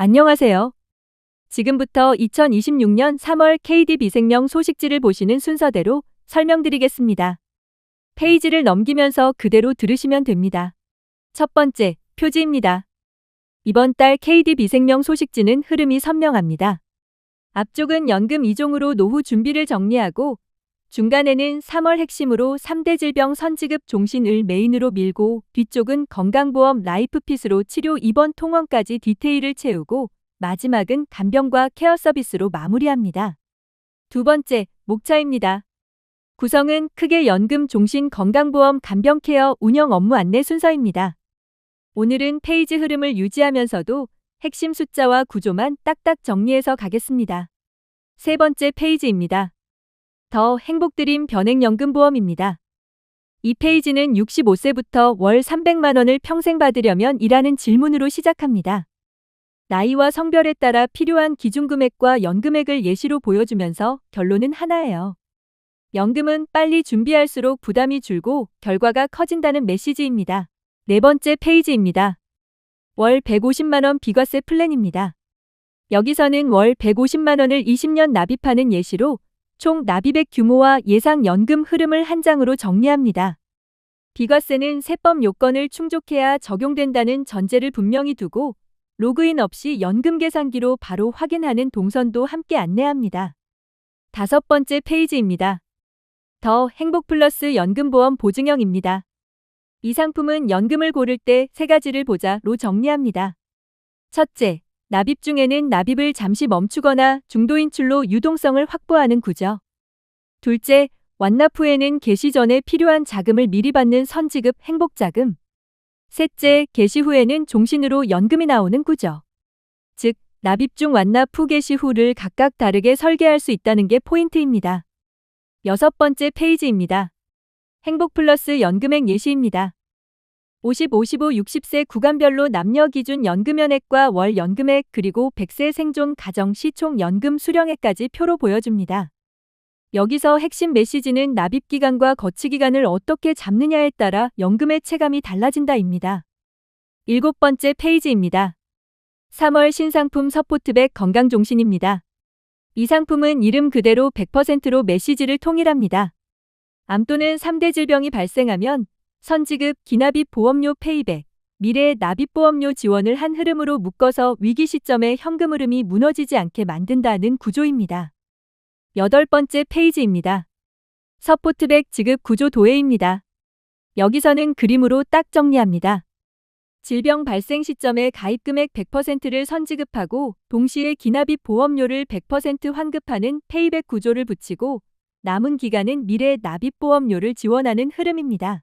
안녕하세요. 지금부터 2026년 3월 KD 비생명 소식지를 보시는 순서대로 설명드리겠습니다. 페이지를 넘기면서 그대로 들으시면 됩니다. 첫 번째, 표지입니다. 이번 달 KD 비생명 소식지는 흐름이 선명합니다. 앞쪽은 연금 2종으로 노후 준비를 정리하고 중간에는 3월 핵심으로 3대 질병 선지급 종신을 메인으로 밀고 뒤쪽은 건강보험 라이프핏으로 치료 입원 통원까지 디테일을 채우고 마지막은 간병과 케어 서비스로 마무리합니다. 두 번째, 목차입니다. 구성은 크게 연금 종신 건강보험 간병 케어 운영 업무 안내 순서입니다. 오늘은 페이지 흐름을 유지하면서도 핵심 숫자와 구조만 딱딱 정리해서 가겠습니다. 세 번째 페이지입니다. 더 행복드림 변액연금보험입니다. 이 페이지는 65세부터 월 300만 원을 평생 받으려면 이라는 질문으로 시작합니다. 나이와 성별에 따라 필요한 기준금액과 연금액을 예시로 보여주면서 결론은 하나예요. 연금은 빨리 준비할수록 부담이 줄고 결과가 커진다는 메시지입니다. 네 번째 페이지입니다. 월 150만 원 비과세 플랜입니다. 여기서는 월 150만 원을 20년 납입하는 예시로 총 납입액 규모와 예상 연금 흐름을 한 장으로 정리합니다. 비과세는 세법 요건을 충족해야 적용된다는 전제를 분명히 두고 로그인 없이 연금 계산기로 바로 확인하는 동선도 함께 안내합니다. 다섯 번째 페이지입니다. 더 행복플러스 연금보험 보증형입니다. 이 상품은 연금을 고를 때 세 가지를 보자로 정리합니다. 첫째, 납입 중에는 납입을 잠시 멈추거나 중도 인출로 유동성을 확보하는 구조. 둘째, 완납 후에는 개시 전에 필요한 자금을 미리 받는 선지급 행복자금. 셋째, 개시 후에는 종신으로 연금이 나오는 구조. 즉, 납입 중 완납 후 개시 후를 각각 다르게 설계할 수 있다는 게 포인트입니다. 여섯 번째 페이지입니다. 행복플러스 연금액 예시입니다. 50, 55, 60세 구간별로 남녀 기준 연금연액과 월 연금액 그리고 100세 생존 가정 시 총 연금 수령액까지 표로 보여줍니다. 여기서 핵심 메시지는 납입기간과 거치기간을 어떻게 잡느냐에 따라 연금의 체감이 달라진다입니다. 일곱 번째 페이지입니다. 3월 신상품 서포트백 건강종신입니다. 이 상품은 이름 그대로 100%로 메시지를 통일합니다. 암 또는 3대 질병이 발생하면 선지급, 기납입 보험료 페이백, 미래 납입보험료 지원을 한 흐름으로 묶어서 위기 시점에 현금 흐름이 무너지지 않게 만든다는 구조입니다. 여덟 번째 페이지입니다. 서포트백 지급 구조 도해입니다. 여기서는 그림으로 딱 정리합니다. 질병 발생 시점에 가입금액 100%를 선지급하고 동시에 기납입 보험료를 100% 환급하는 페이백 구조를 붙이고 남은 기간은 미래 납입보험료를 지원하는 흐름입니다.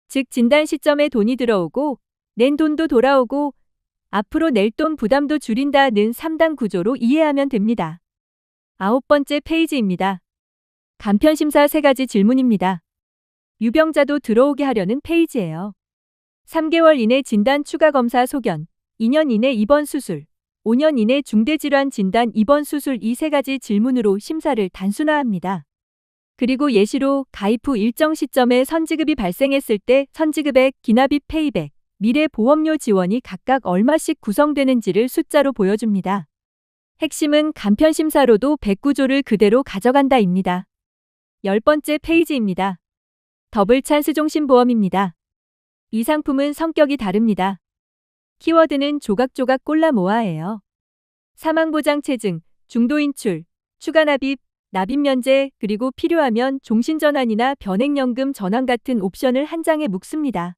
즉 진단 시점에 돈이 들어오고 낸 돈도 돌아오고 앞으로 낼 돈 부담도 줄인다는 3단 구조로 이해하면 됩니다. 아홉 번째 페이지입니다. 간편심사 3가지 질문입니다. 유병자도 들어오게 하려는 페이지예요. 3개월 이내 진단 추가 검사 소견, 2년 이내 입원 수술, 5년 이내 중대질환 진단 입원 수술 이 3가지 질문으로 심사를 단순화합니다. 그리고 예시로 가입 후 일정 시점에 선지급이 발생했을 때 선지급액, 기납입 페이백, 미래 보험료 지원이 각각 얼마씩 구성되는지를 숫자로 보여줍니다. 핵심은 간편심사로도 100구조를 그대로 가져간다입니다. 10번째 페이지입니다. 더블 찬스 종신보험입니다. 이 상품은 성격이 다릅니다. 키워드는 조각조각 꼴라 모아예요. 사망보장체증, 중도인출, 추가납입, 납입면제, 그리고 필요하면 종신전환이나 변액연금 전환 같은 옵션을 한 장에 묶습니다.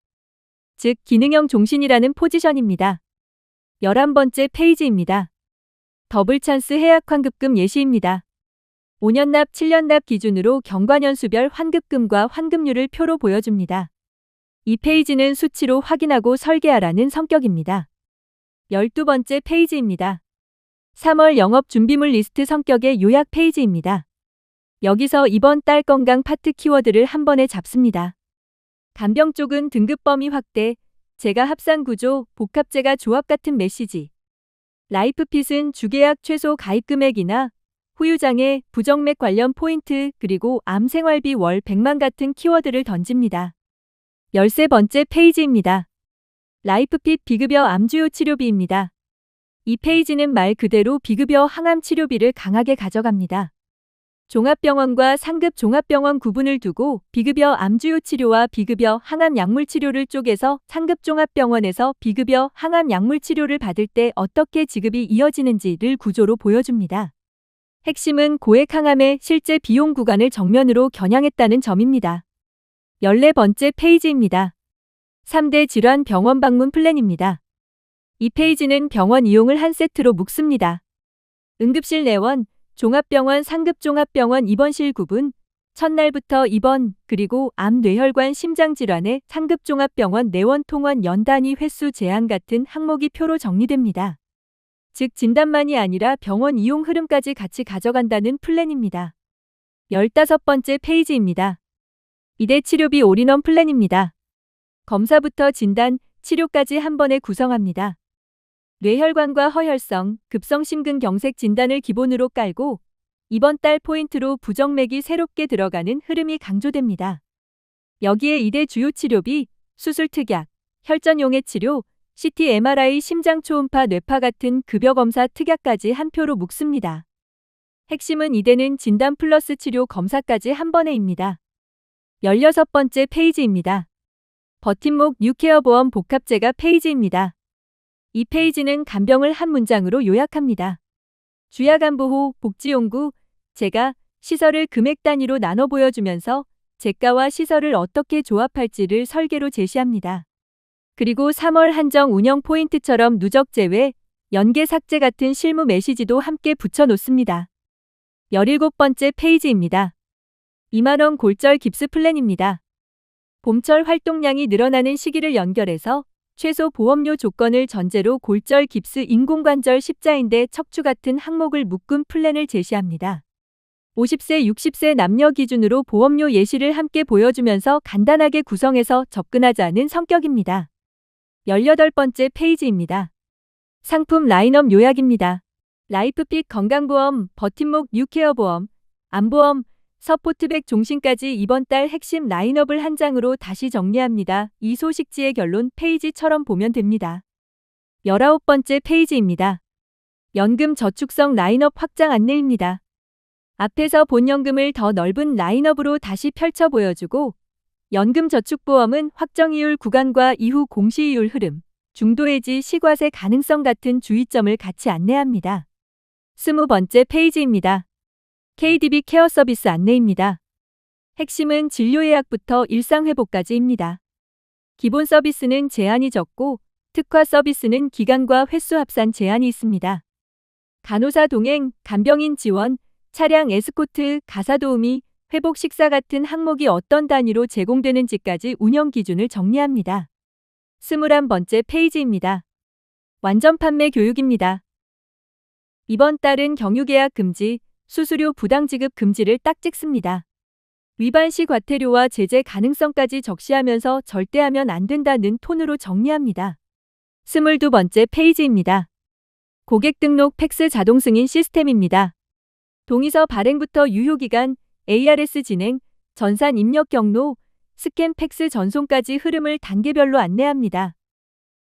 즉 기능형 종신이라는 포지션입니다. 11번째 페이지입니다. 더블찬스 해약환급금 예시입니다. 5년 납, 7년 납 기준으로 경과년수별 환급금과 환급률을 표로 보여줍니다. 이 페이지는 수치로 확인하고 설계하라는 성격입니다. 12번째 페이지입니다. 3월 영업 준비물 리스트 성격의 요약 페이지입니다. 여기서 이번 달 건강 파트 키워드를 한 번에 잡습니다. 간병 쪽은 등급 범위 확대, 재가 합산 구조, 복합재가 조합 같은 메시지. 라이프핏은 주계약 최소 가입 금액이나 후유장애, 부정맥 관련 포인트 그리고 암 생활비 월 100만 같은 키워드를 던집니다. 13번째 페이지입니다. 라이프핏 비급여 암주요 치료비입니다. 이 페이지는 말 그대로 비급여 항암 치료비를 강하게 가져갑니다. 종합병원과 상급 종합병원 구분을 두고 비급여 암주요 치료와 비급여 항암 약물 치료를 쪼개서 상급 종합병원에서 비급여 항암 약물 치료를 받을 때 어떻게 지급이 이어지는지를 구조로 보여줍니다. 핵심은 고액 항암의 실제 비용 구간을 정면으로 겨냥했다는 점입니다. 14번째 페이지입니다. 3대 질환 병원 방문 플랜입니다. 이 페이지는 병원 이용을 한 세트로 묶습니다. 응급실 내원, 종합병원 상급 종합병원 입원실 구분, 첫날부터 입원, 그리고 암 뇌혈관 심장질환의 상급 종합병원 내원 통원 연단위 횟수 제한 같은 항목이 표로 정리됩니다. 즉 진단만이 아니라 병원 이용 흐름까지 같이 가져간다는 플랜입니다. 15번째 페이지입니다. 2대 치료비 올인원 플랜입니다. 검사부터 진단, 치료까지 한 번에 구성합니다. 뇌혈관과 허혈성, 급성심근경색 진단을 기본으로 깔고 이번 달 포인트로 부정맥이 새롭게 들어가는 흐름이 강조됩니다. 여기에 2대 주요 치료비, 수술 특약, 혈전용해 치료, CT, MRI, 심장 초음파, 뇌파 같은 급여검사 특약까지 한 표로 묶습니다. 핵심은 2대는 진단 플러스 치료 검사까지 한 번에입니다. 16번째 페이지입니다. 버팀목 뉴케어 보험 복합제가 페이지입니다. 이 페이지는 간병을 한 문장으로 요약합니다. 주야간보호, 복지용구, 재가, 시설을 금액 단위로 나눠 보여주면서 재가와 시설을 어떻게 조합할지를 설계로 제시합니다. 그리고 3월 한정 운영 포인트처럼 누적 제외, 연계 삭제 같은 실무 메시지도 함께 붙여놓습니다. 17번째 페이지입니다. 2만원 골절 깁스 플랜입니다. 봄철 활동량이 늘어나는 시기를 연결해서 최소 보험료 조건을 전제로 골절 깁스 인공관절 십자인대 척추 같은 항목을 묶은 플랜을 제시합니다. 50세, 60세 남녀 기준으로 보험료 예시를 함께 보여주면서 간단하게 구성해서 접근하자는 성격입니다. 18번째 페이지입니다. 상품 라인업 요약입니다. 라이프픽 건강보험, 버팀목 뉴케어 보험, 암보험, 서포트백 종신까지 이번 달 핵심 라인업을 한 장으로 다시 정리합니다. 이 소식지의 결론 페이지처럼 보면 됩니다. 19번째 페이지입니다. 연금 저축성 라인업 확장 안내입니다. 앞에서 본 연금을 더 넓은 라인업으로 다시 펼쳐 보여주고 연금저축보험은 확정이율 구간과 이후 공시이율 흐름, 중도해지 시과세 가능성 같은 주의점을 같이 안내합니다. 20번째 페이지입니다. KDB 케어 서비스 안내입니다. 핵심은 진료 예약부터 일상회복까지입니다. 기본 서비스는 제한이 적고 특화 서비스는 기간과 횟수 합산 제한이 있습니다. 간호사 동행, 간병인 지원, 차량 에스코트, 가사 도우미, 회복 식사 같은 항목이 어떤 단위로 제공되는지까지 운영 기준을 정리합니다. 21번째 페이지입니다. 완전 판매 교육입니다. 이번 달은 경유계약 금지, 수수료 부당 지급 금지를 딱 찍습니다. 위반 시 과태료와 제재 가능성까지 적시하면서 절대 하면 안 된다는 톤으로 정리합니다. 22번째 페이지입니다. 고객 등록 팩스 자동 승인 시스템입니다. 동의서 발행부터 유효기간, ARS 진행, 전산 입력 경로, 스캔 팩스 전송까지 흐름을 단계별로 안내합니다.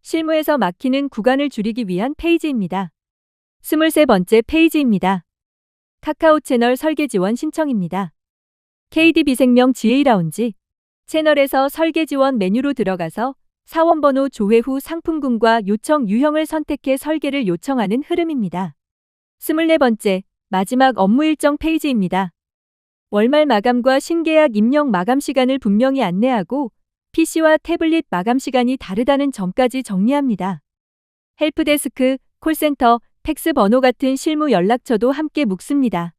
실무에서 막히는 구간을 줄이기 위한 페이지입니다. 23번째 페이지입니다. 카카오 채널 설계 지원 신청입니다. KD비생명 GA라운지 채널에서 설계 지원 메뉴로 들어가서 사원번호 조회 후 상품군과 요청 유형을 선택해 설계를 요청하는 흐름입니다. 24번째 마지막 업무 일정 페이지입니다. 월말 마감과 신계약 입력 마감 시간을 분명히 안내하고 PC와 태블릿 마감 시간이 다르다는 점까지 정리합니다. 헬프데스크, 콜센터, 팩스 번호 같은 실무 연락처도 함께 묶습니다.